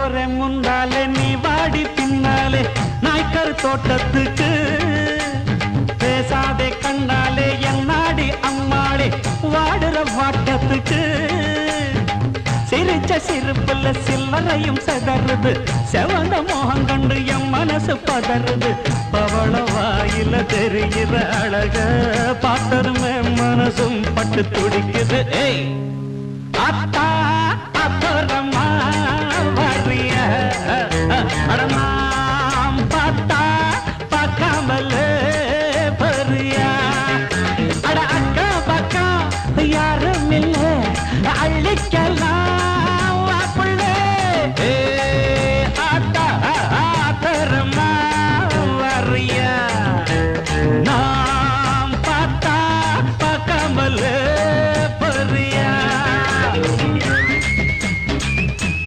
போறேன் முன்னாலே நீ வாடி பின்னாலே நாய்க்கர் தோட்டத்துக்கு பேசாதே கண்ணாலே என்னாடி அம்மாளே வாடுற வாட்டத்துக்கு சிரிச்ச சிரிப்புல சில்லறையும் செதறுது செவந்த மோகம் கண்டு என் மனசு பதறுது பவள வாயில தெரிகிற அழக பார்த்தருமே மனசும் பட்டு துடிக்குது ஏய் அத்தா